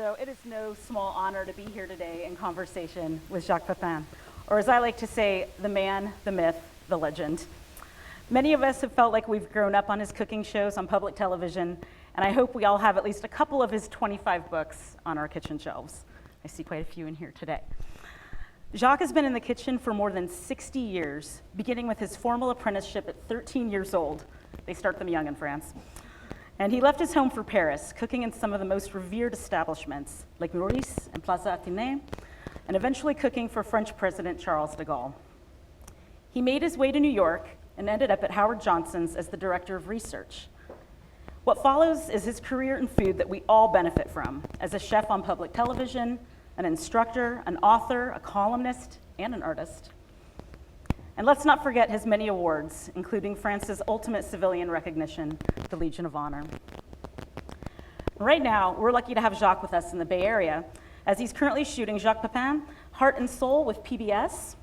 So it is no small honor to be here today in conversation with Jacques Pepin, or as I like to say, the man, the myth, the legend. Many of us have felt like we've grown up on his cooking shows on public television, and I hope we all have at least a couple of his 25 books on our kitchen shelves. I see quite a few in here today. Jacques has been in the kitchen for more than 60 years, beginning with his formal apprenticeship at 13 years old. They start them young in France. And he left his home for Paris, cooking in some of the most revered establishments, like Maurice and Plaza Athénée, and eventually cooking for French President Charles de Gaulle. He made his way to New York and ended up at Howard Johnson's as the director of research. What follows is his career in food that we all benefit from, as a chef on public television, an instructor, an author, a columnist, and an artist. And let's not forget his many awards, including France's ultimate civilian recognition, the Legion of Honor. Right now, we're lucky to have Jacques with us in the Bay Area, as he's currently shooting Jacques Pepin, Heart and Soul with PBS.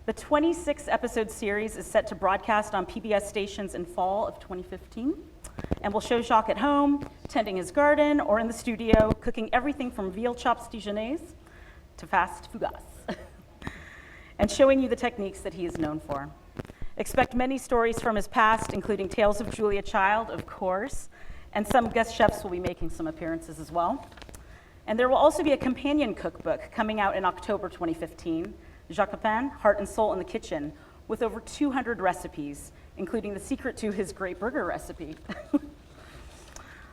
The 26-episode series is set to broadcast on PBS stations in fall of 2015, and will show Jacques at home, tending his garden, or in the studio, cooking everything from veal chops Dijonnaise to fast fougasse, and showing you the techniques that he is known for. Expect many stories from his past, including tales of Julia Child, of course, and some guest chefs will be making some appearances as well. And there will also be a companion cookbook coming out in October 2015, Jacques Pepin, Heart and Soul in the Kitchen, with over 200 recipes, including the secret to his great burger recipe.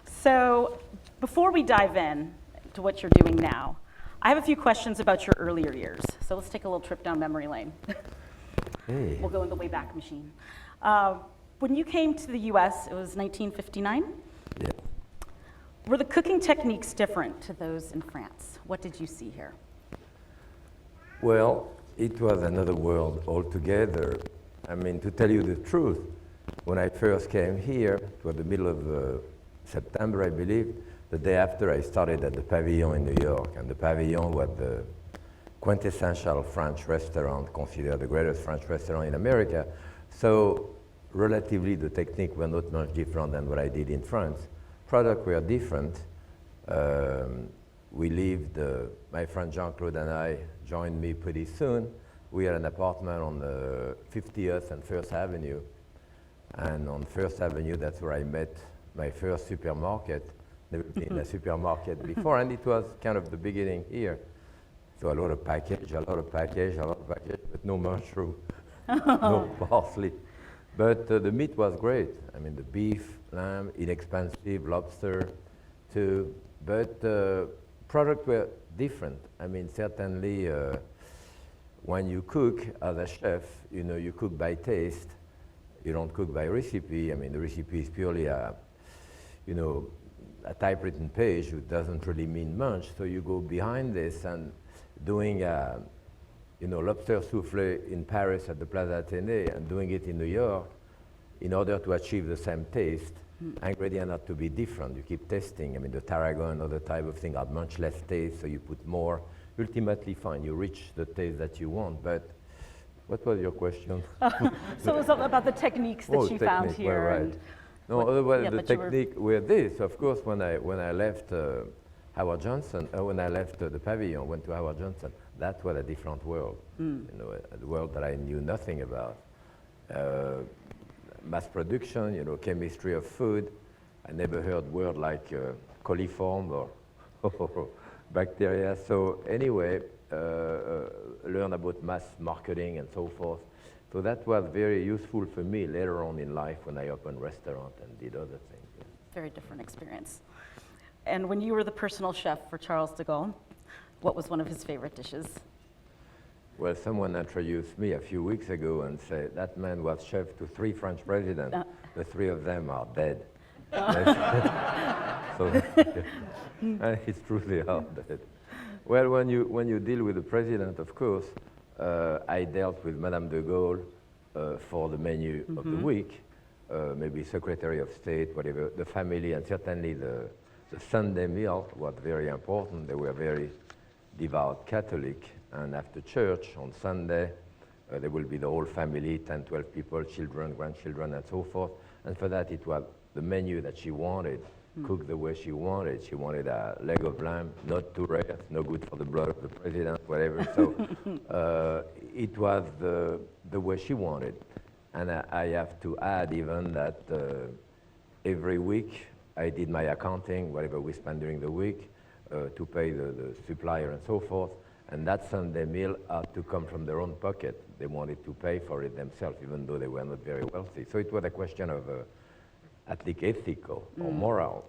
So before we dive in to what you're doing now, I have a few questions about your earlier years. So let's take a little trip down memory lane. Hey. We'll go in the Wayback Machine. When you came to the US, it was 1959? Yeah. Were the cooking techniques different to those in France? What did you see here? Well, it was another world altogether. I mean, to tell you the truth, when I first came here, it was the middle of September, I believe. The day after, I started at the Pavilion in New York, and the Pavilion was the quintessential French restaurant, considered the greatest French restaurant in America. So, relatively, the technique were not much different than what I did in France. Products were different. We lived, my friend Jean-Claude and I joined me pretty soon. We had an apartment on the 50th and First Avenue. And on First Avenue, that's where I met my first supermarket. Never been in a supermarket before, and it was kind of the beginning here. So a lot of package, but no mushroom, no parsley. But the meat was great. I mean, the beef, lamb, inexpensive, lobster too. But products were different. I mean, certainly when you cook as a chef, you know, you cook by taste. You don't cook by recipe. I mean, the recipe is purely a typewritten page, which doesn't really mean much. So you go behind this and doing lobster soufflé in Paris at the Plaza Athénée and doing it in New York in order to achieve the same taste. Ingredients have to be different. You keep testing. I mean, the tarragon, other type of thing have much less taste, so you put more. Ultimately, fine, you reach the taste that you want. But what was your question? So it was about the techniques that you found here. Well, right. And no, otherwise the technique were this. Of course, when I left Howard Johnson, when I left the Pavilion, went to Howard Johnson, that was a different world. You know, a world that I knew nothing about. Mass production, you know, chemistry of food. I never heard word like coliform or bacteria. So anyway, learn about mass marketing and so forth. So that was very useful for me later on in life when I opened restaurant and did other things. Yeah. Very different experience. And when you were the personal chef for Charles de Gaulle, what was one of his favorite dishes? Well, someone introduced me a few weeks ago and said that man was chef to 3 French presidents. The 3 of them are dead. So it's true, they are dead. Well, when you deal with the president, of course, I dealt with Madame de Gaulle for the menu of the week, maybe Secretary of State, whatever, the family, and certainly the Sunday meal was very important. They were very devout Catholic, and after church on Sunday, there will be the whole family, 10, 12 people, children, grandchildren, and so forth. And for that, it was the menu that she wanted. cook the way she wanted. She wanted a leg of lamb, not too rare, no good for the blood of the president, whatever. So it was the way she wanted. And I have to add even that every week I did my accounting, whatever we spent during the week, to pay the supplier and so forth. And that Sunday meal had to come from their own pocket. They wanted to pay for it themselves, even though they were not very wealthy. So it was a question of, at least ethical or moral,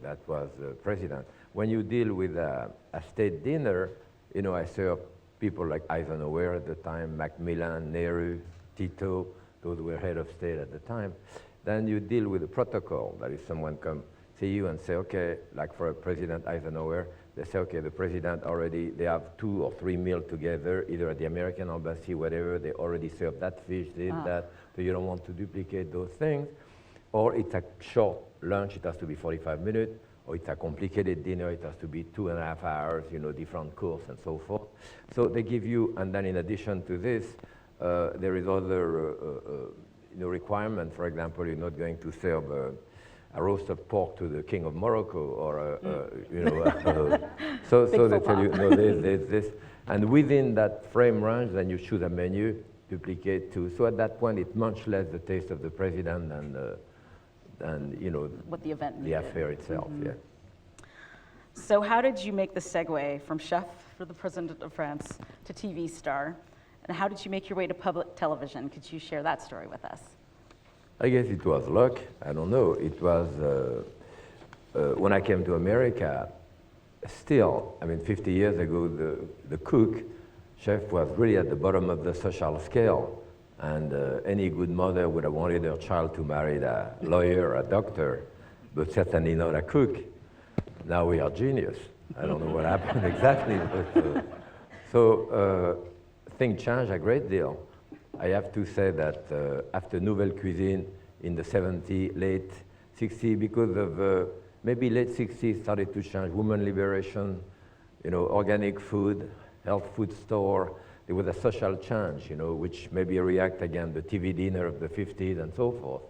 that was the president. When you deal with a state dinner, I served people like Eisenhower at the time, Macmillan, Nehru, Tito, those were head of state at the time. Then you deal with the protocol, that is someone come see you and say, okay, like for a President Eisenhower, they say, okay, the president already, they have 2 or 3 meals together, either at the American embassy, whatever, they already served that fish, that, so you don't want to duplicate those things. Or it's a short lunch, it has to be 45 minutes, or it's a complicated dinner, it has to be 2.5 hours, different course and so forth. So they give you, and then in addition to this, there is other requirement. For example, you're not going to serve a roasted pork to the King of Morocco, or so they tell you, no, there's this. And within that frame range, then you choose a menu, duplicate too. So at that point, it's much less the taste of the president than what the event the needed. affair itself, yeah. So how did you make the segue from chef for the President of France to TV star? And how did you make your way to public television? Could you share that story with us? I guess it was luck. I don't know. It was when I came to America, still, 50 years ago, the cook, chef, was really at the bottom of the social scale. And any good mother would have wanted her child to marry a lawyer or a doctor, but certainly not a cook. Now we are genius. I don't know what happened exactly, but things changed a great deal. I have to say that after Nouvelle Cuisine in the 70s, late 60s, because of maybe late 60s started to change, women liberation, organic food, health food store. There was a social change, which maybe react again the TV dinner of the 50s and so forth.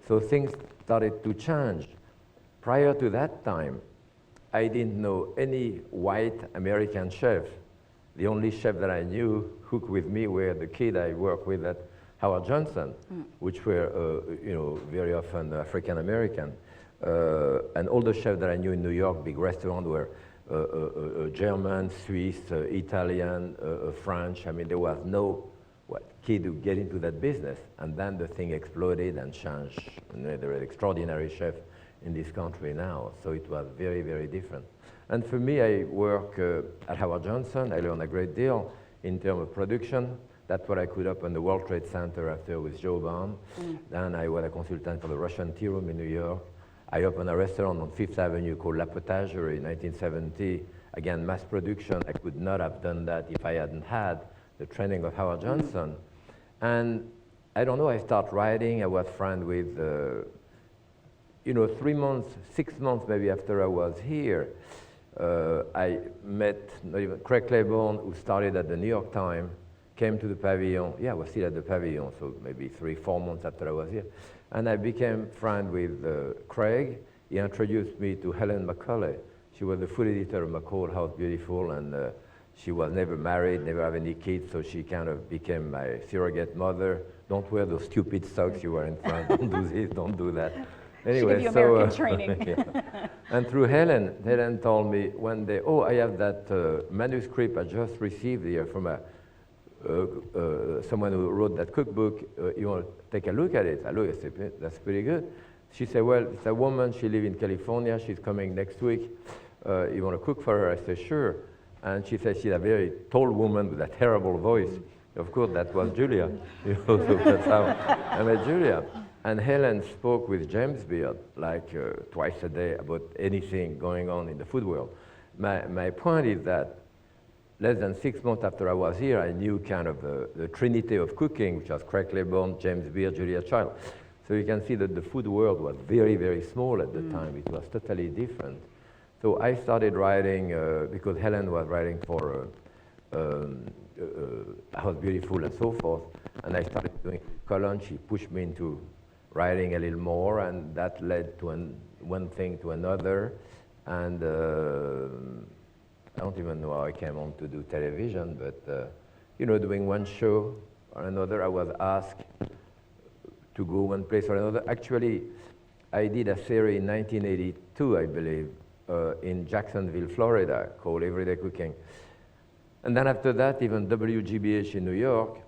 So things started to change. Prior to that time, I didn't know any white American chef. The only chef that I knew cooked with me were the kid I worked with at Howard Johnson, which were, very often African American. And all the chefs that I knew in New York, big restaurants, were German, Swiss, Italian, French. There was no kid who get into that business. And then the thing exploded and changed. And there are extraordinary chefs in this country now. So it was very, very different. And for me, I work at Howard Johnson. I learned a great deal in terms of production. That's what I could open the World Trade Center after with Joe Baum. Then I was a consultant for the Russian Tea Room in New York. I opened a restaurant on Fifth Avenue called La Potagerie in 1970. Again, mass production. I could not have done that if I hadn't had the training of Howard Johnson. And I don't know, I start writing. I was friend with, 3 months, 6 months maybe after I was here, I met Craig Claiborne, who started at the New York Times, came to the Pavilion. Yeah, I was still at the Pavilion, so maybe 3-4 months after I was here. And I became friend with Craig. He introduced me to Helen McCulley. She was the food editor of McCall House Beautiful, and she was never married, never have any kids, so she kind of became my surrogate mother. Don't wear those stupid socks you wear in France. Don't do this, don't do that. Anyway, she gave you American training. Yeah. And through Helen told me one day, oh, I have that manuscript I just received here from someone who wrote that cookbook. You want to take a look at it? I look, I said, that's pretty good. She said, well, it's a woman, she lives in California, she's coming next week. You want to cook for her? I said, sure. And she said she's a very tall woman with a terrible voice. Of course, that was Julia. So that's how I met Julia. And Helen spoke with James Beard like twice a day about anything going on in the food world. My point is that less than 6 months after I was here, I knew kind of the trinity of cooking, which was Craig Claiborne, James Beard, Julia Child. So you can see that the food world was very, very small at the time. It was totally different. So I started writing, because Helen was writing for House Beautiful and so forth, and I started doing column. She pushed me into writing a little more, and that led to one thing to another. And I don't even know how I came on to do television, but you know, doing one show or another, I was asked to go one place or another. Actually, I did a series in 1982, I believe, in Jacksonville, Florida, called Everyday Cooking. And then after that, even WGBH in New York,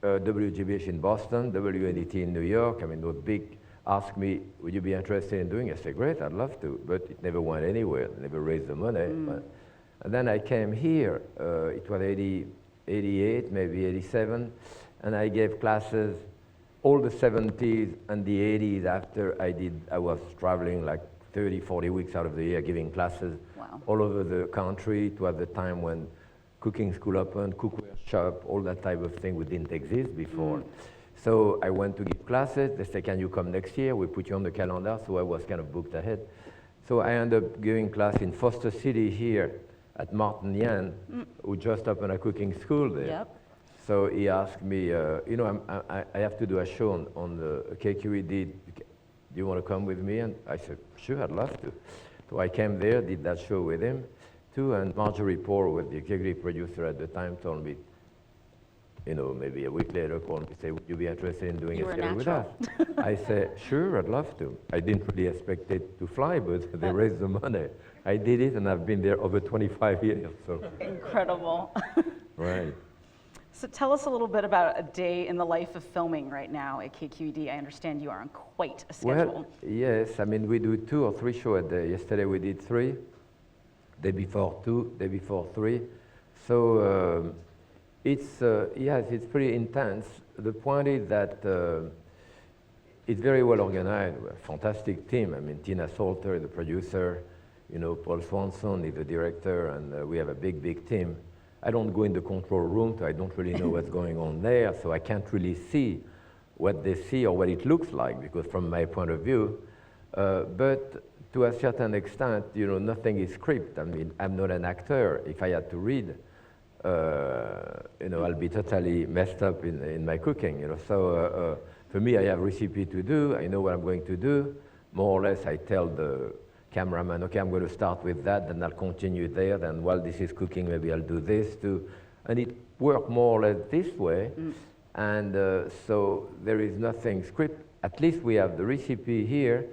WGBH in Boston, WNET in New York, I mean, those big, asked me, would you be interested in doing it? I said, great, I'd love to, but it never went anywhere, never raised the money. And then I came here, it was 88, maybe 87, and I gave classes all the 70s and the 80s after I was traveling like 30, 40 weeks out of the year giving classes all over the country. It was the time when cooking school opened, cookware shop, all that type of thing didn't exist before. So I went to give classes. They said, can you come next year? We put you on the calendar. So I was kind of booked ahead. So I ended up giving class in Foster City here at Martin Yan, who just opened a cooking school there. Yep. So he asked me, you know, I have to do a show on the KQED. Do you want to come with me? And I said, sure, I'd love to. So I came there, did that show with him too, and Marjorie Poor, was the executive producer at the time, told me, you know, maybe a week later, called me and said, would you be interested in doing a series with us? I said, sure, I'd love to. I didn't really expect it to fly, but they raised the money. I did it, and I've been there over 25 years. So. Incredible. Right. So tell us a little bit about a day in the life of filming right now at KQED. I understand you are on quite a schedule. Well, yes, I mean, we do 2 or 3 shows a day. Yesterday we did 3, day before 2, day before 3. So yes, it's pretty intense. The point is that it's very well organized. We're a fantastic team. I mean, Tina Salter, the producer, you know, Paul Swanson is the director, and we have a big, big team. I don't go in the control room, so I don't really know what's going on there, so I can't really see what they see or what it looks like, because from my point of view, but to a certain extent, you know, nothing is scripted. I mean, I'm not an actor. If I had to read, you know, I'll be totally messed up in my cooking, you know. So for me, I have recipe to do. I know what I'm going to do. More or less, I tell the cameraman, okay, I'm going to start with that, then I'll continue there, then while this is cooking, maybe I'll do this too. And it worked more or less this way. And so there is nothing scripted. At least we have the recipe here.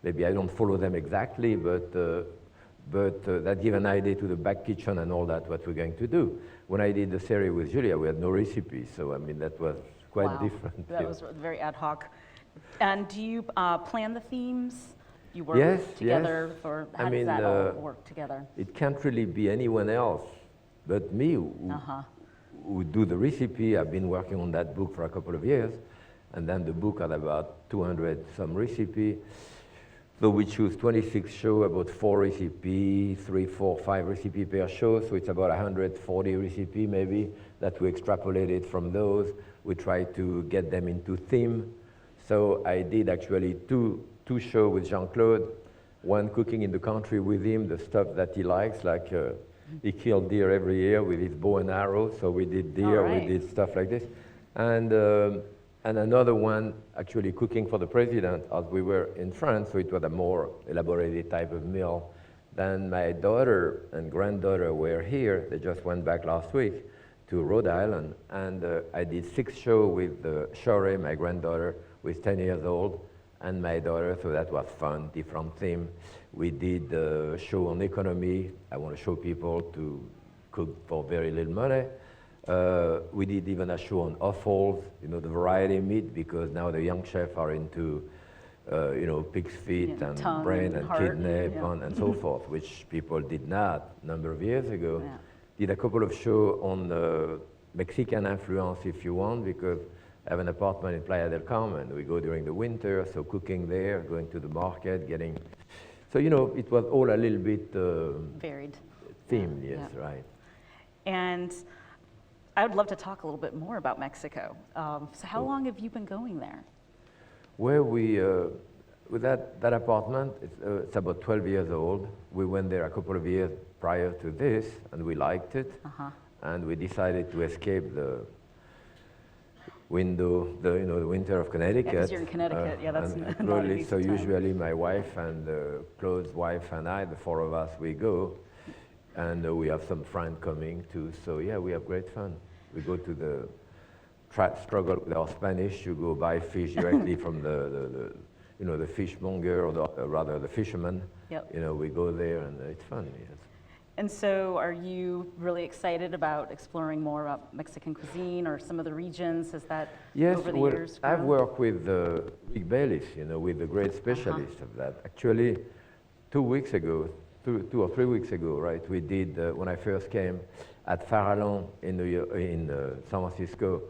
Maybe I don't follow them exactly, but that gives an idea to the back kitchen and all that, what we're going to do. When I did the series with Julia, we had no recipe, so I mean, that was quite different. That was very ad hoc. And do you plan the themes? You work together, or how does that all work together? It can't really be anyone else but me who do the recipe. I've been working on that book for a couple of years, and then the book had about 200 some recipe. So we choose 26 shows, about 4 recipes, 3, 4, 5 recipes per show. So it's about 140 recipes maybe that we extrapolated from those. We try to get them into theme. So I did actually two shows with Jean-Claude, one cooking in the country with him, the stuff that he likes, like he killed deer every year with his bow and arrow. So we did deer, we did stuff like this. And another one actually cooking for the president as we were in France, so it was a more elaborated type of meal. Then my daughter and granddaughter were here. They just went back last week to Rhode Island, and I did 6 shows with Shore, my granddaughter, who is 10 years old, and my daughter, so that was fun, different theme. We did a show on economy. I want to show people to cook for very little money. We did even a show on offals, you know, the variety meat, because now the young chefs are into, you know, pig's feet and brain and kidney and so forth, which people did not a number of years ago. Did a couple of shows on Mexican influence, if you want, because I have an apartment in Playa del Carmen. We go during the winter, so cooking there, going to the market, getting... So, you know, it was all a little bit... varied. Themed, yes, right. And I would love to talk a little bit more about Mexico. So how long have you been going there? Well, with that apartment, it's about 12 years old. We went there a couple of years prior to this, and we liked it. And we decided to escape window, the winter of Connecticut. Yeah, 'cause you're in Connecticut. Yeah, that's and not an slowly, easy so time. usually my wife and the close wife and I, the four of us, we go, and we have some friend coming too. So yeah, we have great fun. We go to the struggle with our Spanish. You go buy fish directly from the fishmonger or rather the fisherman. Yep. We go there and it's fun. Yes. And so are you really excited about exploring more about Mexican cuisine or some of the regions? Has that Yes, over the well, years I've grown? worked with Rick Bayless, with the great specialist of that. Actually, 2 weeks ago, 2 or 3 weeks ago, right, we did, when I first came at Farallon in San Francisco,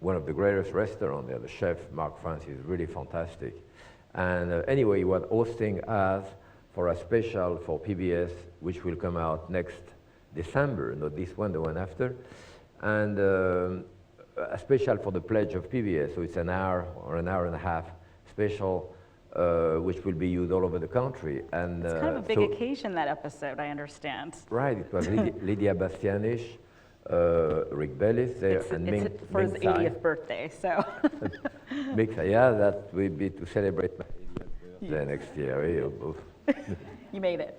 one of the greatest restaurants there, the chef, Mark France, is really fantastic. And anyway, he was hosting us for a special for PBS, which will come out next December, not this one, the one after. And a special for the pledge of PBS, so it's an hour or an hour and a half special, which will be used all over the country. And It's kind of a big occasion, that episode, I understand. Right, it was Lydia Bastianish, Rick Bellis there, It's, and it's for his 80th birthday, so. Yeah, that will be to celebrate my 80th birthday next year. You made it.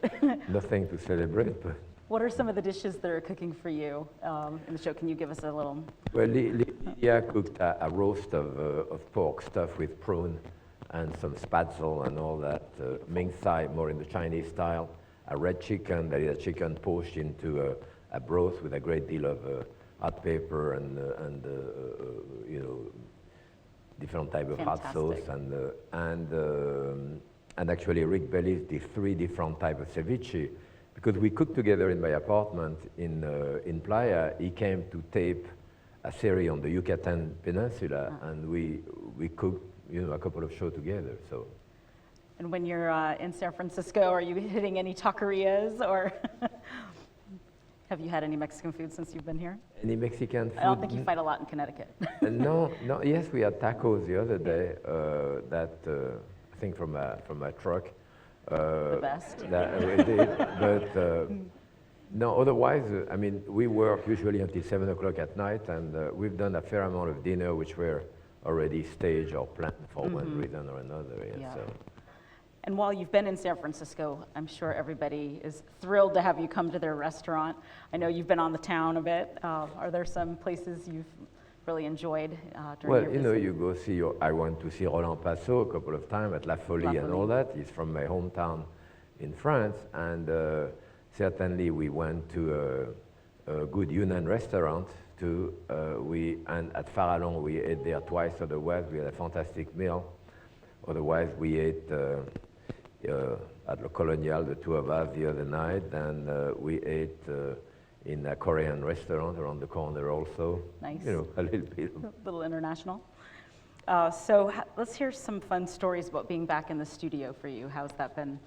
Nothing to celebrate, but. What are some of the dishes that are cooking for you in the show? Can you give us a little? Well, Lydia cooked a roast of pork stuffed with prawn and some spatzel and all that. Ming Tsai, more in the Chinese style. A red chicken, that is a chicken poached into a broth with a great deal of hot pepper and different type of hot sauce. And actually Rick Bellis did 3 different types of ceviche. Because we cooked together in my apartment in Playa, he came to tape a series on the Yucatan Peninsula, and we cooked, a couple of shows together. So. And when you're in San Francisco, are you hitting any taquerias, or have you had any Mexican food since you've been here? Any Mexican food? I don't think you fight a lot in Connecticut. No. Yes, we had tacos the other day. I think from a truck. The best. That we did, but no. Otherwise, we work usually until 7 o'clock at night, and we've done a fair amount of dinner, which were already staged or planned for one reason or another. Yeah. So. And while you've been in San Francisco, I'm sure everybody is thrilled to have you come to their restaurant. I know you've been on the town a bit. Are there some places you've really enjoyed during your visit? You go see, I went to see Roland Passot a couple of times at La Folie and all that. He's from my hometown in France, and certainly we went to a good Yunnan restaurant too. And at Farallon we ate there twice. Otherwise, we had a fantastic meal. Otherwise, we ate at Le Colonial, the 2 of us, the other night, and we ate in a Korean restaurant around the corner also. Nice. A little bit. A little international. So let's hear some fun stories about being back in the studio for you. How's that been?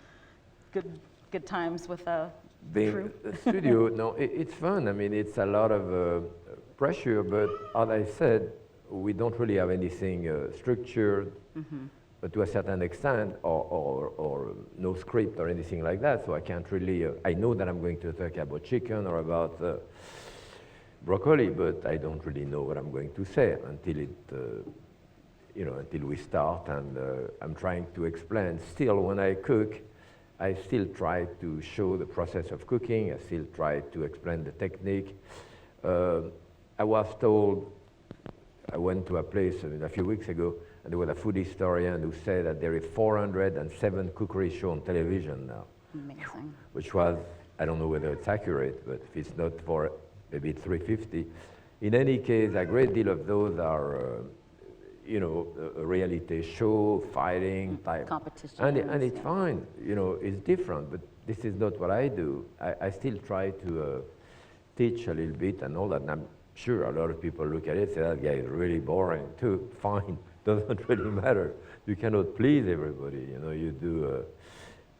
Good times with the crew? The studio, no, it's fun. It's a lot of pressure, but as I said, we don't really have anything structured, but to a certain extent, or no script or anything like that. So I can't really. I know that I'm going to talk about chicken or about broccoli, but I don't really know what I'm going to say until until we start. And I'm trying to explain. Still, when I cook, I still try to show the process of cooking. I still try to explain the technique. I was told. I went to a place a few weeks ago, and there was a food historian who said that there is 407 cookery shows on television now. Amazing. Which was, I don't know whether it's accurate, but if it's not for maybe 350. In any case, a great deal of those are, a reality show, fighting type. Competition. And it's fine, it's different, but this is not what I do. I still try to teach a little bit and all that. And I'm sure a lot of people look at it and say, that guy is really boring too. Fine, doesn't really matter. You cannot please everybody, you do.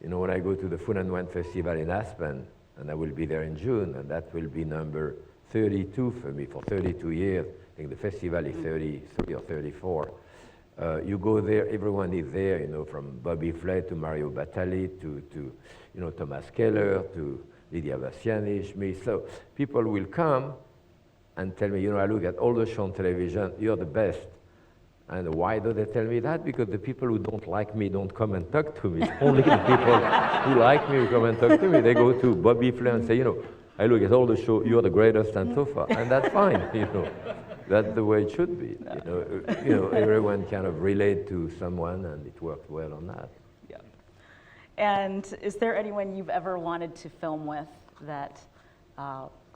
When I go to the Food and Wine Festival in Aspen, and I will be there in June, and that will be number 32 for me, for 32 years. I think the festival is 33 or 34. You go there, everyone is there, from Bobby Flay to Mario Batali to Thomas Keller to Lydia Bastianish, me. So people will come, and tell me, I look at all the shows on television, you're the best. And why do they tell me that? Because the people who don't like me don't come and talk to me. It's only the people who like me who come and talk to me. They go to Bobby Flay and say, I look at all the shows, you're the greatest and so far. And that's fine, That's the way it should be. Everyone kind of relate to someone and it worked well on that. Yeah. And is there anyone you've ever wanted to film with that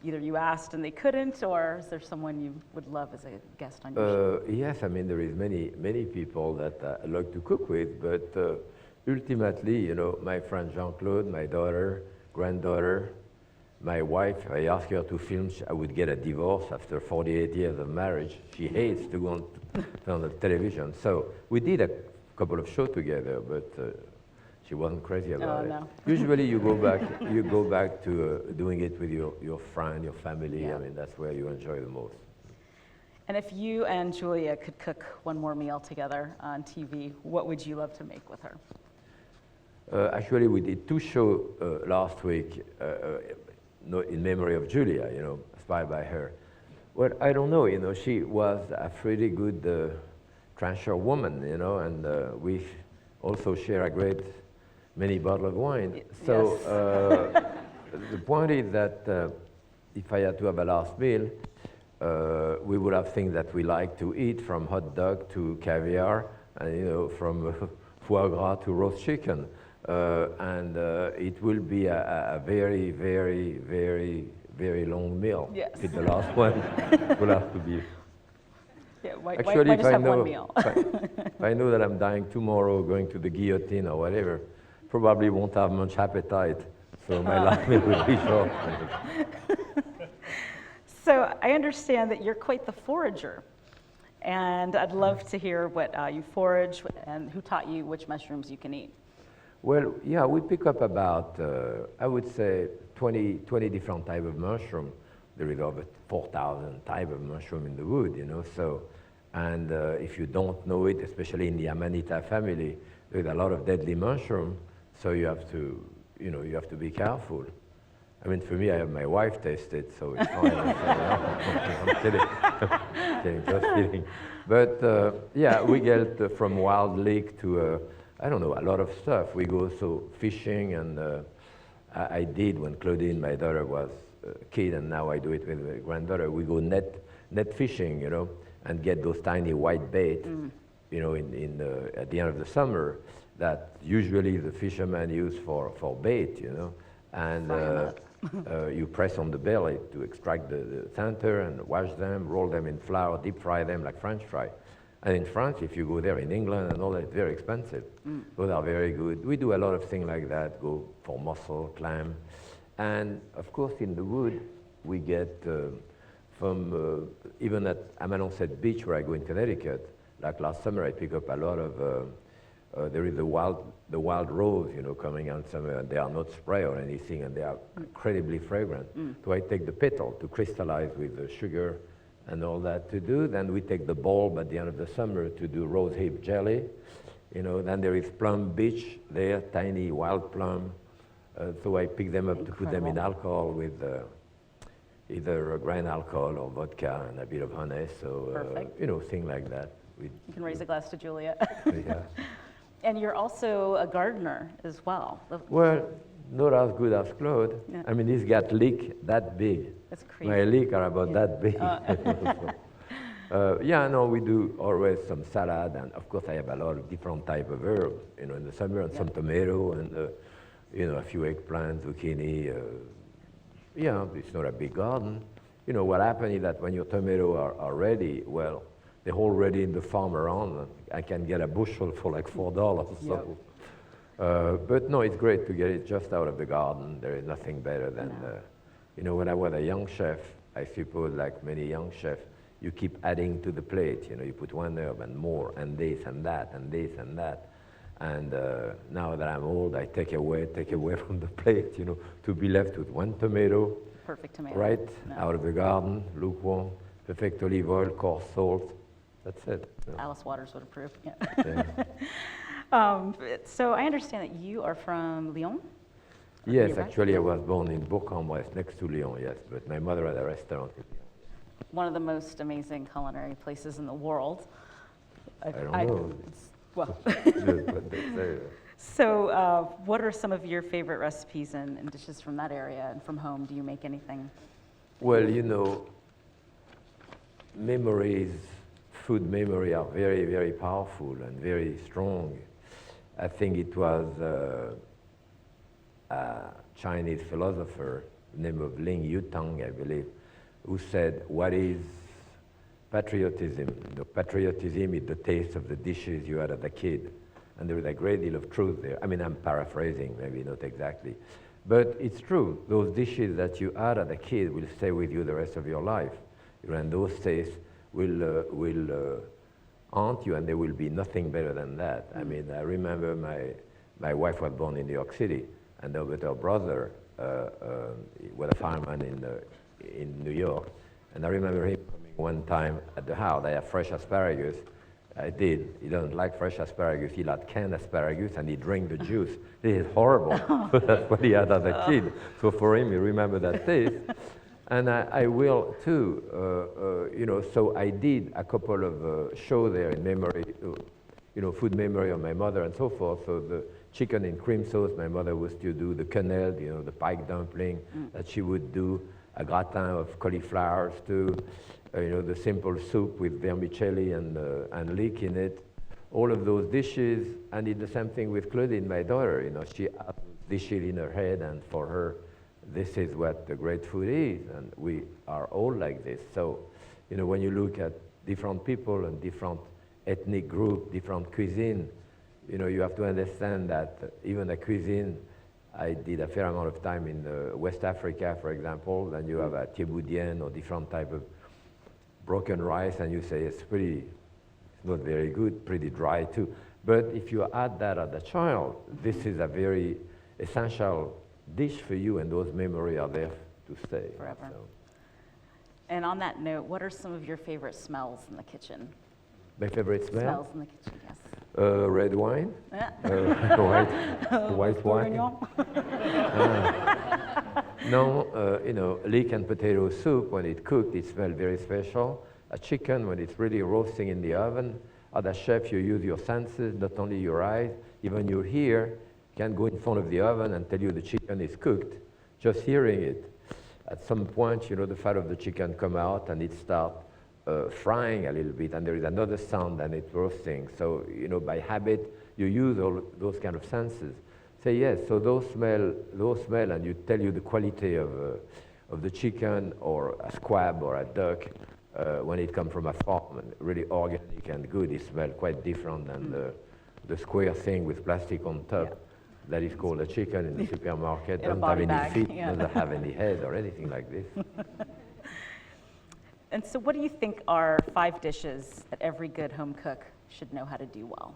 either you asked and they couldn't, or is there someone you would love as a guest on your show? Yes, I mean, there is many people that I like to cook with, but ultimately, my friend Jean-Claude, my daughter, granddaughter, my wife, I asked her to film, I would get a divorce after 48 years of marriage. She hates to go on the television. So we did a couple of shows together, but she wasn't crazy about it. No. Usually you go back to doing it with your friend, your family. Yeah. I mean, that's where you enjoy the most. And if you and Julia could cook one more meal together on TV, what would you love to make with her? Actually, we did 2 shows last week in memory of Julia, inspired by her. Well, I don't know, she was a pretty good trencher woman, and we also share a great many bottles of wine. So the point is that if I had to have a last meal, we would have things that we like to eat, from hot dog to caviar, and from foie gras to roast chicken. And it will be a very, very, very, very long meal. Yes. If the last one will have to be. Yeah, why Actually, just have one meal? if I know that I'm dying tomorrow, going to the guillotine or whatever, probably won't have much appetite. So my last meal will be short. So I understand that you're quite the forager. And I'd love to hear what you forage and who taught you which mushrooms you can eat. Well, yeah, we pick up about, I would say, 20 different types of mushroom. There is over 4,000 types of mushroom in the wood, so, and if you don't know it, especially in the Amanita family, there's a lot of deadly mushroom, so you have to, you have to be careful. I mean, for me, I have my wife taste it, so it's fine. I'm kidding. Just kidding. But yeah, we get from wild lake to, I don't know, a lot of stuff. We go fishing, and I did when Claudine, my daughter, was a kid, and now I do it with my granddaughter. We go net fishing, and get those tiny white bait, at the end of the summer, that usually the fishermen use for bait, and you press on the belly to extract the center and wash them, roll them in flour, deep fry them like French fry. And in France, if you go there, in England and all that, it's very expensive. Those are very good. We do a lot of things like that, go for mussel, clam. And of course, in the wood, we get from, even at Amanonset Beach, where I go in Connecticut, like last summer, I pick up a lot of, there is the wild rose, coming out somewhere, and they are not spray or anything, and they are incredibly fragrant. So I take the petal to crystallize with the sugar and all that to do. Then we take the bulb at the end of the summer to do rose hip jelly. Then there is plum beach there, tiny wild plum. So I pick them up to put them in alcohol with either grain alcohol or vodka and a bit of honey. So, things like that. You can raise a glass to Julia. Yeah. And you're also a gardener as well. Well, not as good as Claude. Yeah. I mean, he's got leek that big. That's crazy. My leek are about that big. We do always some salad, and of course I have a lot of different type of herb, in the summer, and some tomato, and a few eggplants, zucchini. It's not a big garden. What happens is that when your tomatoes are ready, well, they're all ready in the farm around. I can get a bushel for like $4. So. But no, it's great to get it just out of the garden. There is nothing better than, when I was a young chef, I suppose like many young chefs, you keep adding to the plate. You put one herb and more, and this and that, and this and that. And now that I'm old, I take away from the plate, to be left with one tomato. Perfect tomato. Right, out of the garden, lukewarm, perfect olive oil, coarse salt. That's it. Alice Waters would approve. Yeah. Yeah. So I understand that you are from Lyon? Yes, actually I was born in Bourg-en-Bresse, next to Lyon, yes, but my mother had a restaurant in Lyon. one of the most amazing culinary places in the world. I don't know. Well, Good, but they say that. so what are some of your favorite recipes and dishes from that area and from home? Do you make anything? Well, you know, memories, food memory are very, very powerful and very strong. I think it was a Chinese philosopher, name of Ling Yutang, I believe, who said, what is patriotism? You know, patriotism is the taste of the dishes you had as a kid. And there is a great deal of truth there. I mean, I'm paraphrasing, maybe not exactly. But it's true. Those dishes that you had as a kid will stay with you the rest of your life. And those tastes will haunt you, and there will be nothing better than that. I mean, I remember my wife was born in New York City, and with her brother was a fireman in New York. And I remember him coming one time at the house. I had fresh asparagus. I did. He doesn't like fresh asparagus. He liked canned asparagus, and he drank the juice. This is horrible. But that's what he had as a kid. So for him, he remembered that taste. And I will too. You know, so I did a couple of shows there in memory, you know, food memory of my mother and so forth. So the chicken in cream sauce, my mother used to do the quenelle, you know, the pike dumpling that she would do, a gratin of cauliflower stew, you know, the simple soup with vermicelli and leek in it. All of those dishes, and did the same thing with Claudine, my daughter. You know, she had dishes in her head, and for her, this is what the great food is, and we are all like this. So, you know, when you look at different people and different ethnic group, different cuisine, you know, you have to understand that even a cuisine, I did a fair amount of time in West Africa, for example, then you have a thieboudienne or different type of broken rice, and you say it's not very good, pretty dry too. But if you add that as a child, this is a very essential dish for you, and those memories are there to stay. Forever. So. And on that note, what are some of your favorite smells in the kitchen? My favorite smell? Smells in the kitchen, yes. Red wine, white wine. No, you know, leek and potato soup, when it's cooked, it smells very special. A chicken, when it's really roasting in the oven. As a chef, you use your senses, not only your eyes, even your ear. Can go in front of the oven and tell you the chicken is cooked, just hearing it. At some point, you know, the fat of the chicken come out and it starts frying a little bit, and there is another sound and it's roasting. So, you know, by habit, you use all those kind of senses. Say yes, so those smell, and you tell you the quality of the chicken or a squab or a duck when it comes from a farm, and really organic and good. It smells quite different than the square thing with plastic on top. Yeah. That is called a chicken in the supermarket. Doesn't have any feet, doesn't have any head or anything like this. And so what do you think are 5 dishes that every good home cook should know how to do well?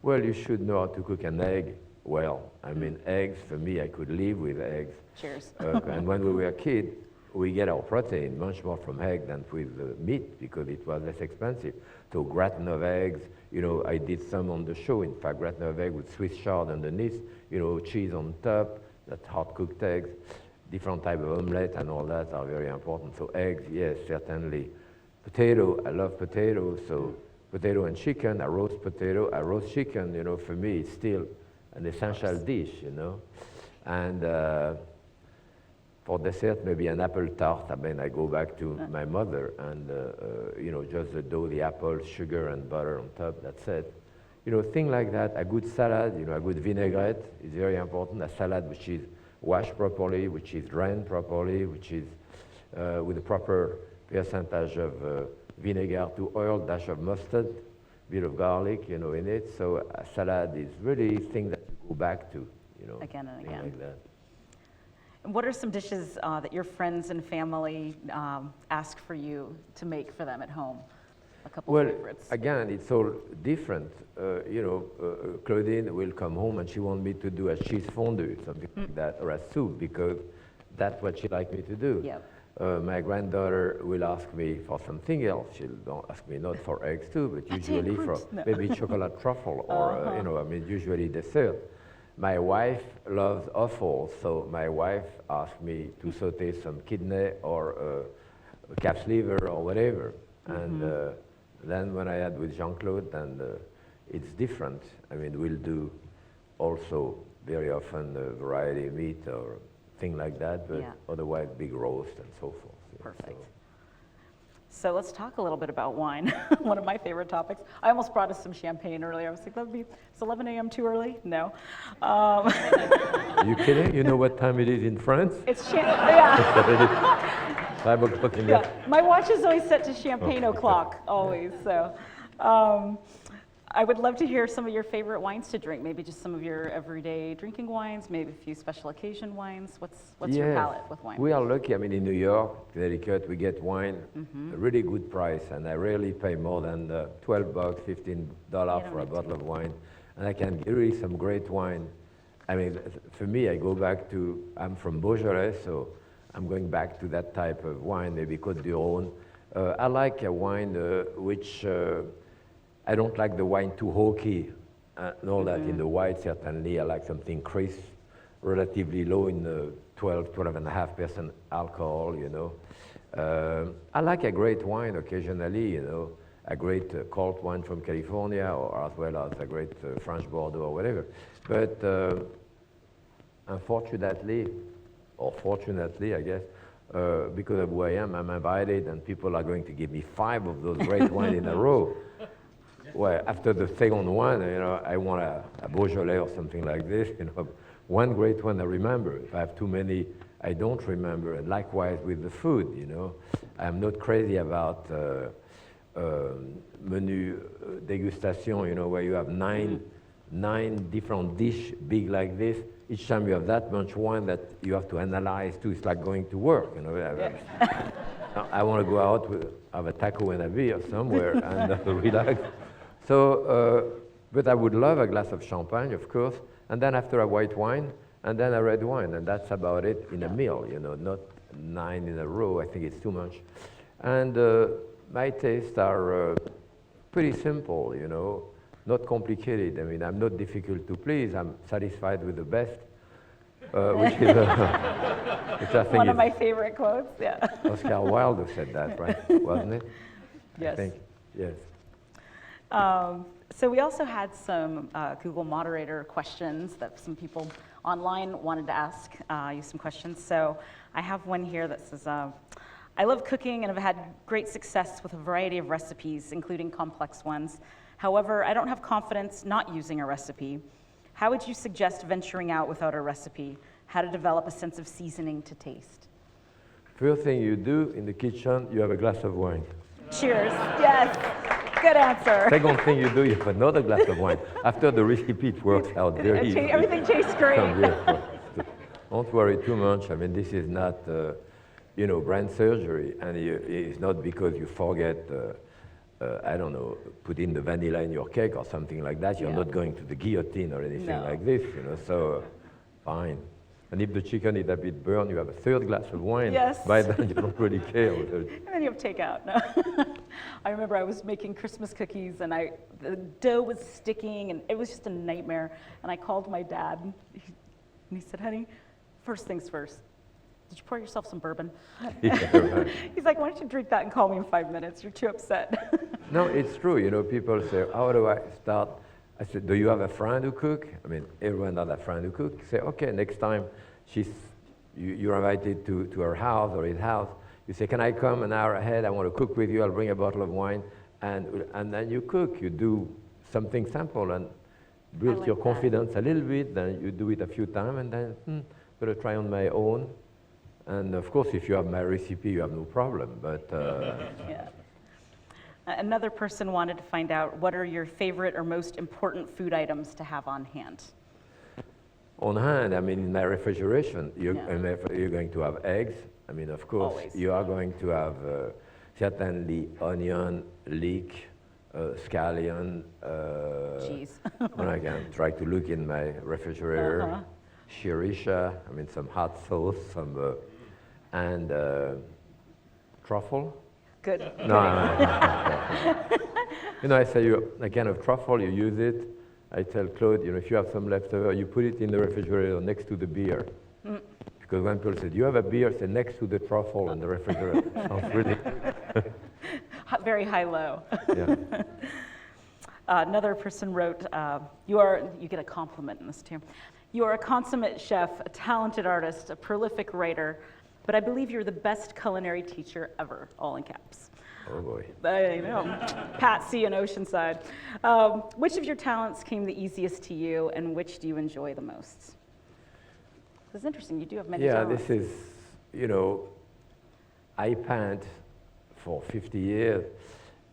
Well, you should know how to cook an egg well. I mean, eggs, for me, I could live with eggs. Cheers. And when we were a kid, we get our protein much more from egg than with meat because it was less expensive. So gratin of eggs, you know, I did some on the show. In fact, gratin of egg with Swiss chard underneath, you know, cheese on top, that's hard-cooked eggs. Different type of omelette and all that are very important. So eggs, yes, certainly. Potato, I love potatoes. So potato and chicken, a roast potato, a roast chicken, you know, for me, it's still an essential dish, you know. And for dessert, maybe an apple tart. I mean, I go back to my mother and, you know, just the dough, the apples, sugar and butter on top, that's it. You know, things like that. A good salad, you know, a good vinaigrette is very important. A salad which is washed properly, which is drained properly, which is with the proper percentage of vinegar to oil, dash of mustard, bit of garlic, you know, in it. So a salad is really a thing that you go back to, you know. Again and again. Like that. And what are some dishes that your friends and family ask for you to make for them at home? A couple of favorites. Again, it's all different. You know, Claudine will come home and she wants me to do a cheese fondue, something like that, or a soup, because that's what she likes me to do. Yep. My granddaughter will ask me for something else. She'll don't ask me not for eggs too, but usually for maybe chocolate truffle or, you know, I mean, usually dessert. My wife loves offal, so my wife asked me to saute some kidney or calf's liver or whatever. And then when I had with Jean-Claude, and it's different. I mean, we'll do also very often a variety of meat or thing like that, but otherwise big roast and so forth. Perfect. So let's talk a little bit about wine, one of my favorite topics. I almost brought us some champagne earlier. I was like, it's 11 a.m. too early? No. Are you kidding? You know what time it is in France? It's yeah. 5 o'clock in the Yeah, my watch is always set to champagne o'clock, always. So I would love to hear some of your favorite wines to drink, maybe just some of your everyday drinking wines, maybe a few special occasion wines. What's your palate with wine? We are lucky. I mean, in New York, Connecticut, we get wine a really good price, and I rarely pay more than $12, $15 for a bottle of wine, and I can get really some great wine. I mean, for me, I go back to, I'm from Beaujolais, so I'm going back to that type of wine, maybe Côte du Rhône. I like a wine which I don't like the wine too hokey and all that. In the white, certainly, I like something crisp, relatively low in the 12.5% alcohol, you know. I like a great wine occasionally, you know, a great cold wine from California, or as well as a great French Bordeaux or whatever. But unfortunately, or fortunately, I guess, because of who I am, I'm invited, and people are going to give me 5 of those great wines in a row. Well, after the second one, you know, I want a Beaujolais or something like this. You know, one great one I remember. If I have too many, I don't remember. And likewise with the food, you know, I'm not crazy about menu degustation. You know, where you have nine different dishes, big like this. Each time you have that much wine that you have to analyze too. It's like going to work. You know, I want to go out with have a taco and a beer somewhere and relax. So, but I would love a glass of champagne, of course, and then after a white wine, and then a red wine, and that's about it in a meal, you know, not 9 in a row. I think it's too much. And my tastes are pretty simple, you know, not complicated. I mean, I'm not difficult to please. I'm satisfied with the best, which is, which I think one of my favorite quotes, yeah. Oscar Wilde said that, right? Wasn't it? Yes. I think, yes. So we also had some Google moderator questions that some people online wanted to ask you some questions. So I have one here that says, I love cooking and have had great success with a variety of recipes, including complex ones. However, I don't have confidence not using a recipe. How would you suggest venturing out without a recipe? How to develop a sense of seasoning to taste? First thing you do in the kitchen, you have a glass of wine. Cheers, yes. Good answer. Second thing you do, you have another glass of wine. After the recipe, it works out very easily. Everything tastes great. Don't worry too much. I mean, this is not, you know, brain surgery, and it's not because you forget, I don't know, put in the vanilla in your cake or something like that. You're not going to the guillotine or anything like this, you know, so fine. And if the chicken is a bit burned, you have a third glass of wine. Yes. By then, you don't really care. And then you have takeout. No. I remember I was making Christmas cookies, and the dough was sticking, and it was just a nightmare. And I called my dad, and he said, honey, first things first, did you pour yourself some bourbon? Yeah, right. He's like, why don't you drink that and call me in 5 minutes? You're too upset. No, it's true. You know, people say, how do I start? I said, do you have a friend who cook? I mean, everyone has a friend who cook. Say, okay, next time you're invited to her house or his house, you say, can I come an hour ahead? I want to cook with you. I'll bring a bottle of wine. And then you cook. You do something simple and build your confidence a little bit. Then you do it a few times, and then, I'm going to try on my own. And of course, if you have my recipe, you have no problem. But Yeah. Another person wanted to find out, what are your favorite or most important food items to have on hand? On hand, I mean, in my refrigeration, you're going to have eggs. I mean, of course, always. You are going to have certainly onion, leek, scallion. Cheese. When I can try to look in my refrigerator. Sriracha, I mean, some hot sauce, and truffle. Good. No. You know, I say a can of truffle, you use it. I tell Claude, you know, if you have some leftover, you put it in the refrigerator next to the beer. Because when people say, do you have a beer? I say, next to the truffle in the refrigerator. Sounds really Very high-low. yeah. Another person wrote, you get a compliment in this too. You are a consummate chef, a talented artist, a prolific writer, but I believe you're the best culinary teacher ever, all in caps. Oh boy. I know, Patsy in Oceanside. Which of your talents came the easiest to you, and which do you enjoy the most? This is interesting, you do have many talents. This is, you know, I paint for 50 years,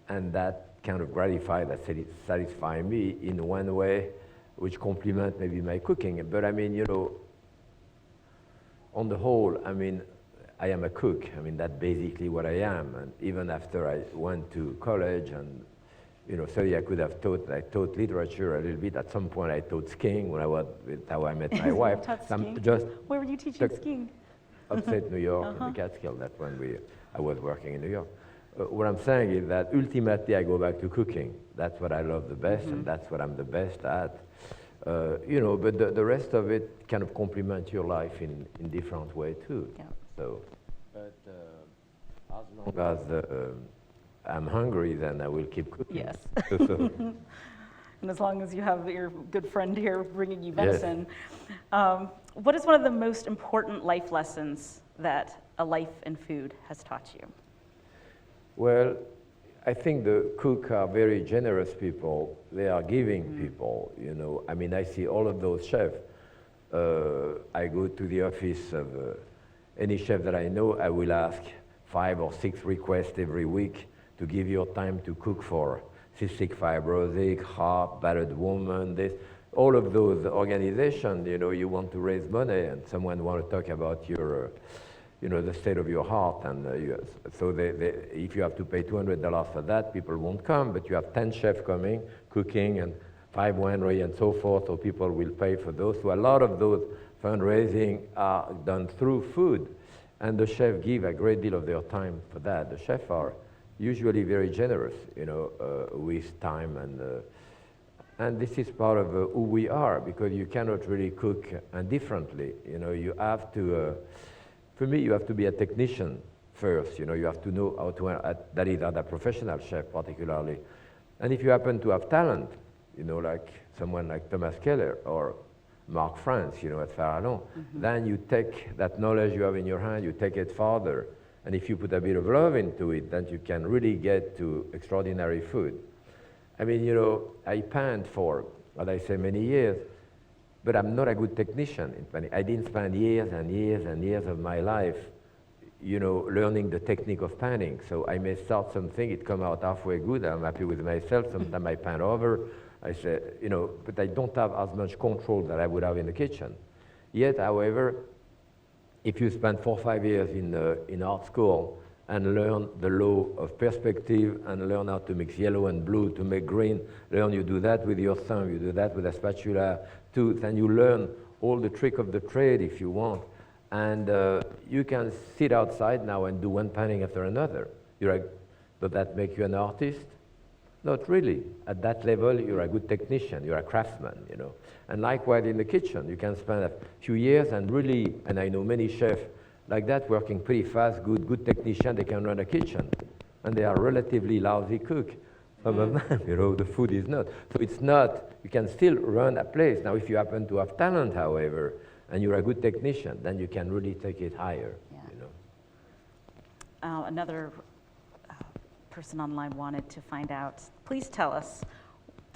and that kind of gratified, that satisfy me in one way, which complement maybe my cooking. But I mean, you know, on the whole, I mean, I am a cook. I mean, that's basically what I am. And even after I went to college and, you know, sorry, I taught literature a little bit. At some point, I taught skiing when I was with how I met my wife. Where were you teaching skiing? Upstate New York, in the Catskills. That's when I was working in New York. What I'm saying is that ultimately I go back to cooking. That's what I love the best, and that's what I'm the best at. You know, but the rest of it kind of complements your life in different way too. Yeah. So, but as long as I'm hungry, then I will keep cooking. Yes. So, And as long as you have your good friend here bringing you venison. Yes. What is one of the most important life lessons that a life in food has taught you? Well, I think the cook are very generous people. They are giving people, you know. I mean, I see all of those chefs. I go to the office of any chef that I know, I will ask 5 or 6 requests every week to give your time to cook for cystic fibrosis, heart, battered woman, this. All of those organizations, you know, you want to raise money and someone want to talk about your, you know, the state of your heart. And so if you have to pay $200 for that, people won't come, but you have 10 chefs coming, cooking, and 5 winery and so forth, so people will pay for those. So a lot of those fundraising are done through food, and the chefs give a great deal of their time for that. The chefs are usually very generous, you know, with time, and this is part of who we are, because you cannot really cook differently. You know, you have to, for me, you have to be a technician first. You know, you have to know how to, that is, as a professional chef particularly. And if you happen to have talent, you know, like someone like Thomas Keller or Mark France, you know, at Farallon, then you take that knowledge you have in your hand, you take it farther. And if you put a bit of love into it, then you can really get to extraordinary food. I mean, you know, I paint for, what I say, many years, but I'm not a good technician in painting. I didn't spend years and years and years of my life, you know, learning the technique of painting. So I may start something, it come out halfway good, I'm happy with myself, sometimes I paint over, I say, you know, but I don't have as much control that I would have in the kitchen. Yet, however, if you spend 4 or 5 years in art school and learn the law of perspective and learn how to mix yellow and blue to make green, learn you do that with your thumb, you do that with a spatula too, then you learn all the trick of the trade if you want. And you can sit outside now and do one painting after another. Does that make you an artist? Not really. At that level, you're a good technician, you're a craftsman, you know. And likewise in the kitchen, you can spend a few years and really, and I know many chefs like that working pretty fast, good technician, they can run a kitchen. And they are relatively lousy cook. Some of them, you know, the food is not. So it's not, you can still run a place. Now, if you happen to have talent, however, and you're a good technician, then you can really take it higher, you know. Another person online wanted to find out, please tell us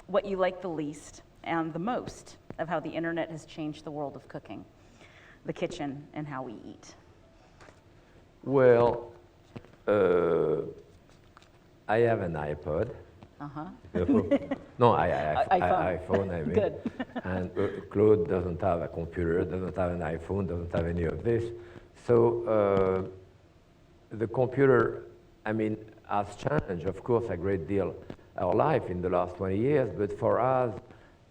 what you like the least and the most of how the internet has changed the world of cooking, the kitchen, and how we eat. Well, I have an iPod. No, iPhone, I mean. Good. And Claude doesn't have a computer, doesn't have an iPhone, doesn't have any of this. So the computer, I mean, has changed, of course, a great deal our life in the last 20 years, but for us,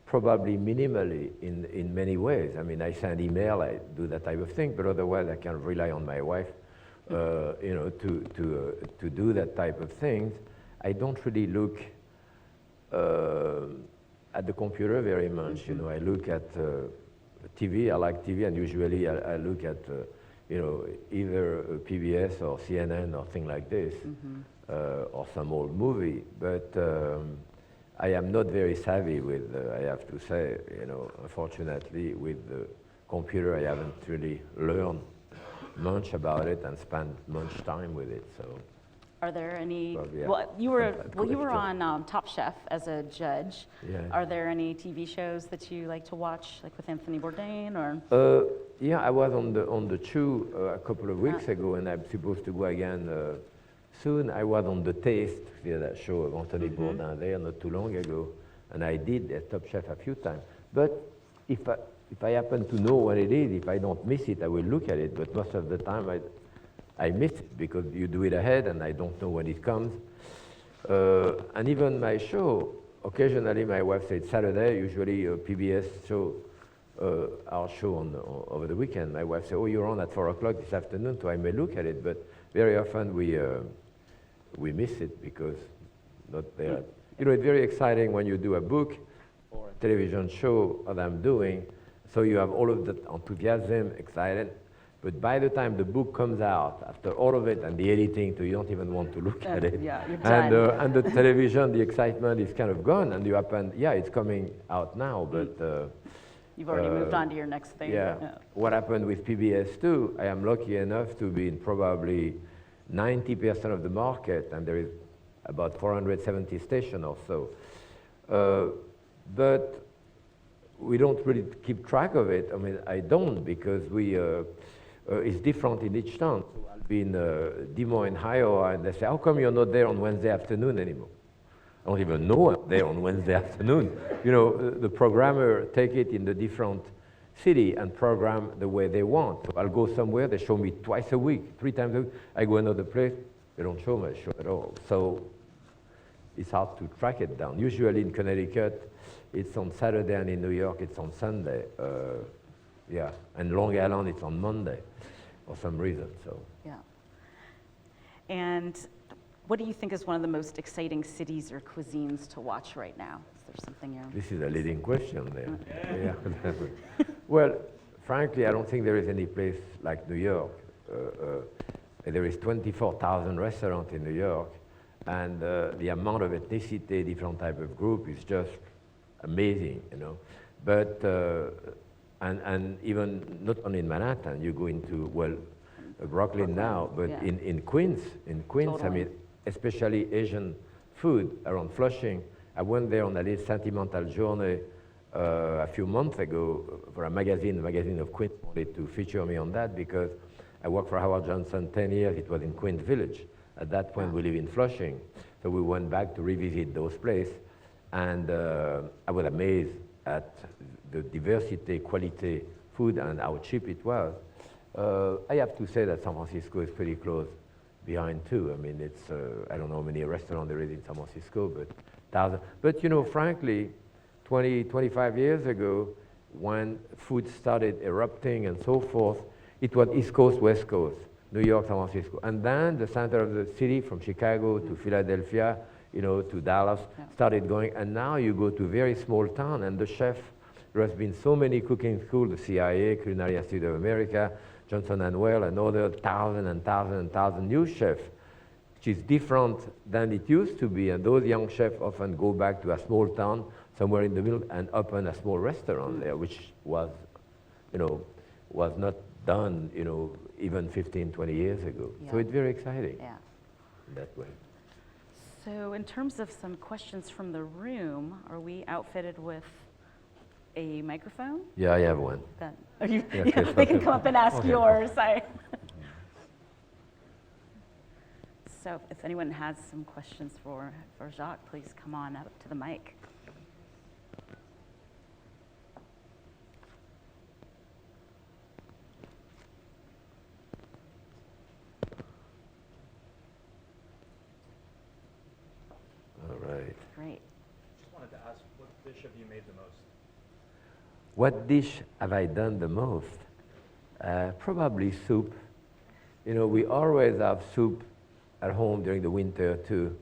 probably minimally in many ways. I mean, I send email, I do that type of thing, but otherwise I can rely on my wife, you know, to do that type of things. I don't really look at the computer very much. You know, I look at TV. I like TV, and usually I look at you know, either PBS or CNN or thing like this, or some old movie. But I am not very savvy with, I have to say, you know, unfortunately, with the computer, I haven't really learned much about it and spent much time with it. So. Are there any, Well, yeah. well, you were Question. on Top Chef as a judge. Yeah. Are there any TV shows that you like to watch, like with Anthony Bourdain, or? Yeah, I was on the Chew a couple of weeks ago, and I'm supposed to go again soon. I was on The Taste, yeah, that show of Anthony Bourdain there not too long ago, and I did a Top Chef a few times. But if I happen to know what it is, if I don't miss it, I will look at it. But most of the time, I miss it because you do it ahead, and I don't know when it comes. And even my show, occasionally my wife said Saturday, usually a PBS show, our show over the weekend. My wife said, "Oh, you're on at 4 o'clock this afternoon," so I may look at it. But very often we miss it because not there. You know, it's very exciting when you do a book or a television show that I'm doing. So you have all of that enthusiasm, excited. But by the time the book comes out, after all of it and the editing, so you don't even want to look at it. Yeah, you're done. And the television, the excitement is kind of gone. And you happen, yeah, it's coming out now, but You've already moved on to your next thing. yeah. What happened with PBS too? I am lucky enough to be in probably 90% of the market, and there is about 470 stations or so. But we don't really keep track of it. I mean, I don't, because it's different in each town. So I'll be in Des Moines, Iowa, and they say, "How come you're not there on Wednesday afternoon anymore?" I don't even know I'm there on Wednesday afternoon. You know, the programmer take it in the different city and program the way they want. So I'll go somewhere, they show me twice a week, 3 times a week. I go another place, they don't show my show at all. So it's hard to track it down. Usually in Connecticut, it's on Saturday, and in New York, it's on Sunday. Yeah, and Long Island, it's on Monday for some reason, so. Yeah. And what do you think is one of the most exciting cities or cuisines to watch right now? Is there something you're... This is a leading question there. Yeah. Well, frankly, I don't think there is any place like New York. There is 24,000 restaurants in New York, and the amount of ethnicity, different type of group is just amazing, you know. But, and even not only in Manhattan, you go into, well, Brooklyn now, but yeah. in Queens, Totally. I mean, especially Asian food around Flushing. I went there on a little sentimental journey a few months ago for a magazine, the Magazine of Queens wanted to feature me on that because I worked for Howard Johnson 10 years. It was in Queens Village. At that point, we live in Flushing. So we went back to revisit those places. And I was amazed at the diversity, quality food, and how cheap it was. I have to say that San Francisco is pretty close behind too. I mean, it's, I don't know how many restaurants there is in San Francisco, but thousands. But you know, frankly, 20, 25 years ago, when food started erupting and so forth, it was East Coast, West Coast, New York, San Francisco. And then the center of the city, from Chicago to Philadelphia, you know, to Dallas, started going. And now you go to a very small town, and the chef, there has been so many cooking schools, the CIA, Culinary Institute of America, Johnson & Wales, and other thousand new chefs, which is different than it used to be. And those young chefs often go back to a small town somewhere in the middle and open a small restaurant there, which was, you know, was not done, you know, even 15, 20 years ago. Yeah. So it's very exciting Yeah. in that way. So in terms of some questions from the room, are we outfitted with a microphone? Yeah, I have one. Then, are you, Yeah, yeah, okay, they can okay. come up and ask Okay. yours. So if anyone has some questions for Jacques, please come on up to the mic. All right. Great. Just wanted to ask, what dish have you made the most? What dish have I done the most? Probably soup. You know, we always have soup at home during the winter too.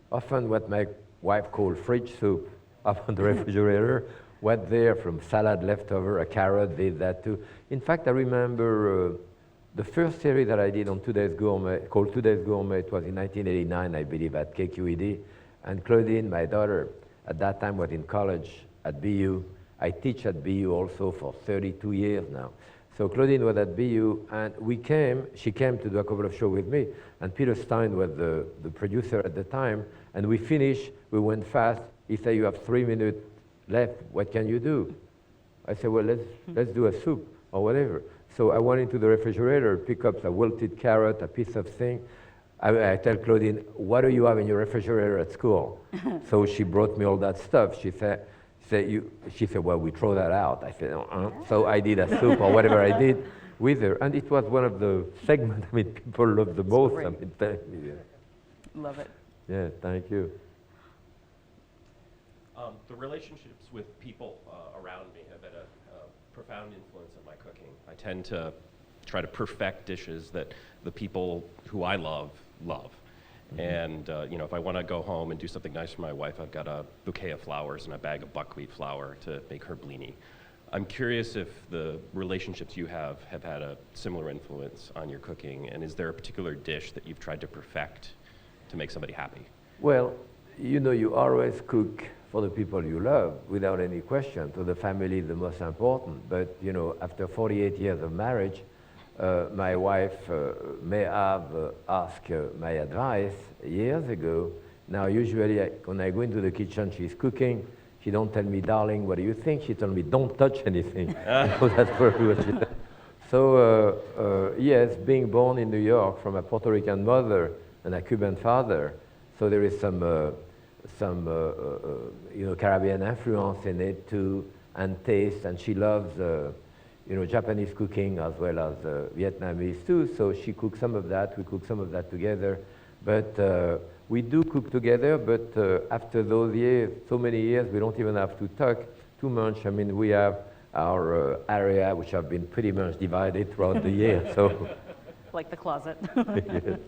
Often what my wife called fridge soup up on the refrigerator, what there from salad leftover, a carrot, did that too. In fact, I remember the first series that I did on Today's Gourmet, called Today's Gourmet, it was in 1989, I believe, at KQED. And Claudine, my daughter, at that time was in college at BU. I teach at BU also for 32 years now. So Claudine was at BU, and she came to do a couple of shows with me, and Peter Stein was the producer at the time, and we finished, we went fast. He said, you have 3 minutes left, what can you do? I said, well, let's do a soup or whatever. So I went into the refrigerator, pick up a wilted carrot, a piece of thing. I tell Claudine, what do you have in your refrigerator at school? So she brought me all that stuff. She said, well, we throw that out. I said, So I did a soup or whatever I did with her. And it was one of the segments, I mean, people love the most. I mean, Love it. yeah, thank you. The relationships with people around me have had a profound influence on my cooking. I tend to try to perfect dishes that the people who I love. And if I want to go home and do something nice for my wife, I've got a bouquet of flowers and a bag of buckwheat flour to make her blini. I'm curious if the relationships you have had a similar influence on your cooking, and is there a particular dish that you've tried to perfect to make somebody happy? Well, you always cook for the people you love without any question. So the family is the most important. But, after 48 years of marriage, my wife may have asked my advice years ago. Now, usually when I go into the kitchen, she's cooking. She don't tell me, darling, what do you think? She told me, don't touch anything. That's probably what she does. So, yes, being born in New York from a Puerto Rican mother and a Cuban father, so there is some Caribbean influence in it too, and taste, and she loves Japanese cooking as well as Vietnamese too, so she cooks some of that, we cook some of that together. But we do cook together, but after those years, so many years, we don't even have to talk too much. I mean, we have our area, which have been pretty much divided throughout the year, so. Like the closet. Yes.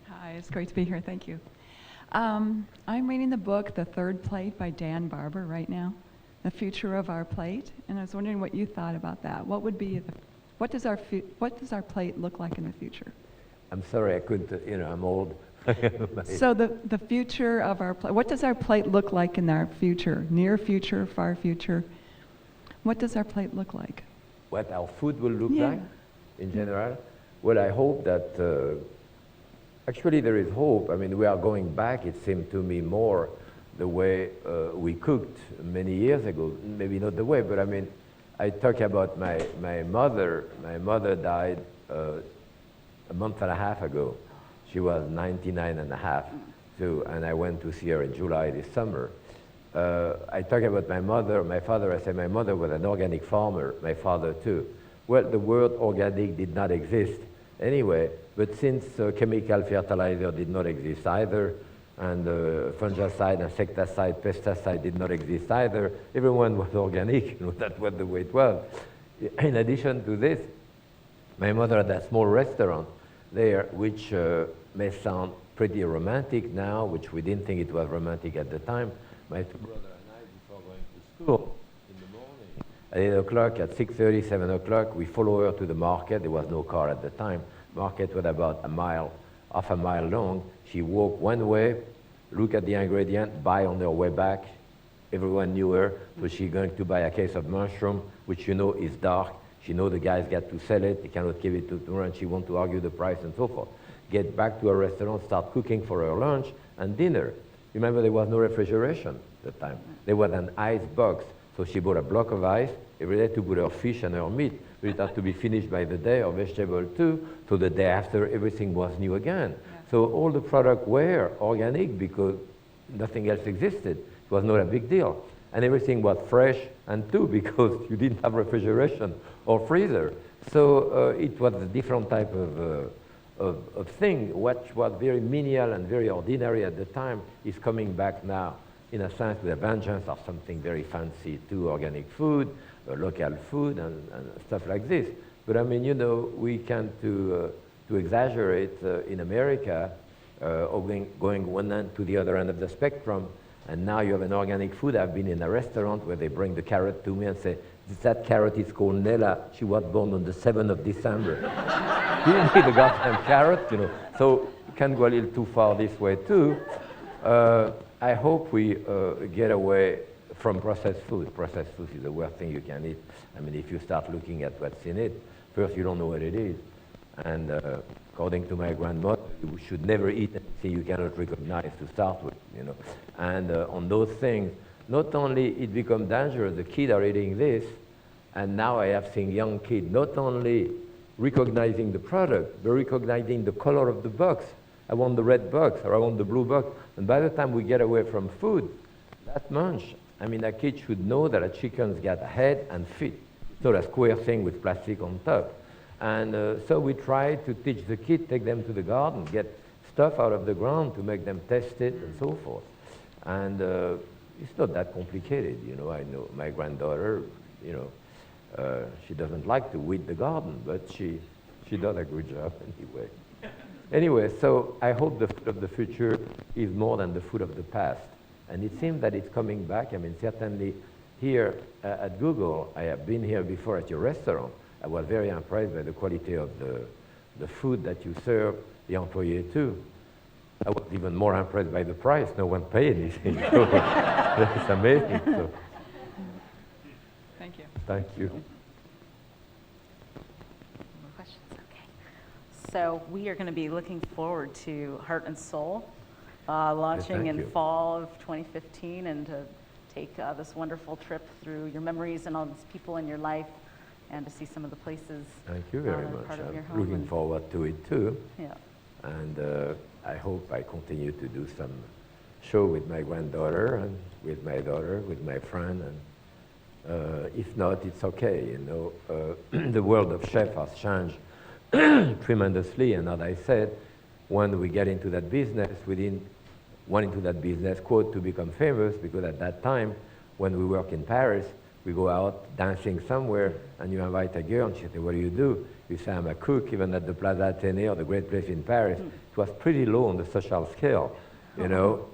Hi, it's great to be here, thank you. I'm reading the book, The Third Plate by Dan Barber right now. The future of our plate, and I was wondering what you thought about that. What does our plate look like in the future? I'm sorry, I couldn't, I'm old. So the future of our plate, what does our plate look like in our future? Near future, far future? What does our plate look like? What our food will look like in general? Well, I hope that, actually there is hope. I mean, we are going back, it seemed to me, more the way we cooked many years ago. Maybe not the way, but I mean, I talk about my mother. My mother died a month and a half ago. She was 99 and a half, and I went to see her in July this summer. I talk about my mother, my father. I say my mother was an organic farmer, my father too. Well, the word organic did not exist anyway, but since chemical fertilizer did not exist either, and fungicide, insecticide, pesticide did not exist either, everyone was organic, that was the way it was. In addition to this, my mother had a small restaurant there, which may sound pretty romantic now, which we didn't think it was romantic at the time. My two brothers and I, before going to school in the morning, at 8 o'clock, at 6:30, 7 o'clock, we follow her to the market. There was no car at the time. Market was about half a mile long. She walked one way, look at the ingredient, buy on her way back. Everyone knew her, so she's going to buy a case of mushroom, which is dark. She knows the guy's got to sell it. He cannot give it to her, and she wants to argue the price and so forth. Get back to her restaurant, start cooking for her lunch and dinner. Remember, there was no refrigeration at the time. There was an ice box, so she bought a block of ice every day to put her fish and her meat. But it had to be finished by the day, or vegetable too, so the day after everything was new again. Yeah. So all the products were organic because nothing else existed. It was not a big deal. And everything was fresh, and too, because you didn't have refrigeration or freezer. So it was a different type of thing. What was very menial and very ordinary at the time is coming back now, in a sense, with a vengeance of something very fancy too, organic food, local food, and stuff like this. But I mean, we can't to exaggerate in America, or going one end to the other end of the spectrum. And now you have an organic food. I've been in a restaurant where they bring the carrot to me and say, That carrot is called Nella. She was born on the 7th of December. Didn't eat the goddamn carrot, you know. So it can go a little too far this way too. I hope we get away from processed food. Processed food is the worst thing you can eat. I mean, if you start looking at what's in it, first you don't know what it is. And according to my grandmother, you should never eat anything you cannot recognize to start with, you know. And on those things, not only it becomes dangerous, the kids are eating this, and now I have seen young kids not only recognizing the product, but recognizing the color of the box. I want the red box, or I want the blue box. And by the time we get away from food, that munch, I mean, a kid should know that a chicken's got a head and feet. It's not a square thing with plastic on top. And so we try to teach the kid, take them to the garden, get stuff out of the ground to make them test it and so forth. And it's not that complicated, you know. I know my granddaughter, you know, she doesn't like to weed the garden, but she does a good job anyway. Anyway, so I hope the food of the future is more than the food of the past. And it seems that it's coming back. I mean, certainly here at Google, I have been here before at your restaurant. I was very impressed by the quality of the food that you serve, the employees too. I was even more impressed by the price. No one paid anything. So that's amazing. So, Thank you. thank you. More questions? Okay. So we are going to be looking forward to Heart and Soul launching thank in you. fall of 2015, and to take this wonderful trip through your memories and all these people in your life, and to see some of the places. Thank you very that are much. part of your I'm home. looking And- forward to it too. Yeah. And I hope I continue to do some show with my granddaughter and with my daughter, with my friend. And if not, it's okay. You know, the world of chef has changed tremendously. And as I said, when we get into that business, we didn't want into that business, quote, to become famous, because at that time, when we work in Paris, we go out dancing somewhere, and you invite a girl, and she says, what do? You say, I'm a cook, even at the Plaza Athénée, or the great place in Paris. It was pretty low on the social scale, you know.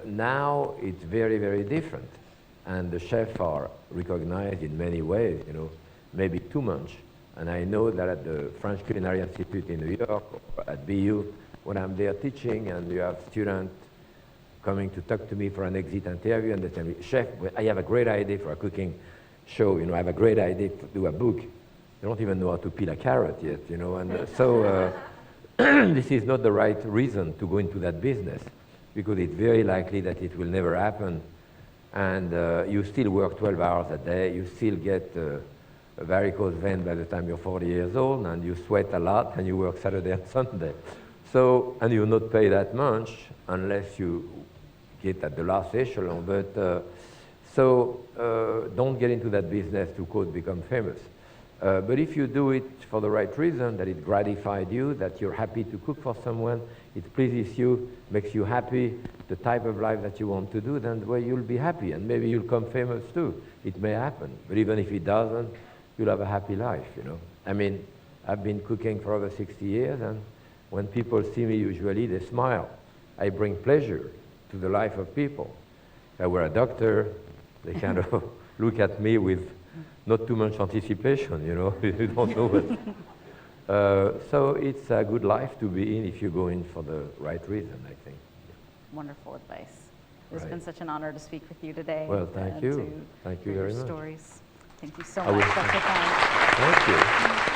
Now it's very, very different. And the chefs are recognized in many ways, you know, maybe too much. And I know that at the French Culinary Institute in New York, or at BU, when I'm there teaching, and you have students coming to talk to me for an exit interview, and they tell me, Chef, I have a great idea for a cooking show, you know, I have a great idea to do a book. They don't even know how to peel a carrot yet, you know, and so this is not the right reason to go into that business, because it's very likely that it will never happen, and you still work 12 hours a day, you still get a varicose vein by the time you're 40 years old, and you sweat a lot, and you work Saturday and Sunday. So, and you'll not pay that much unless you get at the last echelon, but don't get into that business to, quote, become famous. But if you do it for the right reason, that it gratified you, that you're happy to cook for someone, it pleases you, makes you happy, the type of life that you want to do, then well, you'll be happy, and maybe you'll become famous too. It may happen, but even if it doesn't, you'll have a happy life, you know. I mean, I've been cooking for over 60 years, and when people see me, usually they smile. I bring pleasure to the life of people. If I were a doctor, they kind of look at me with not too much anticipation, you know. You don't know what. So it's a good life to be in if you go in for the right reason, I think. Wonderful advice. It's Right. been such an honor to speak with you today. Well, thank and you. to Thank you hear very your much. stories. Thank you so I will- much, Dr. Pepin. Thank you.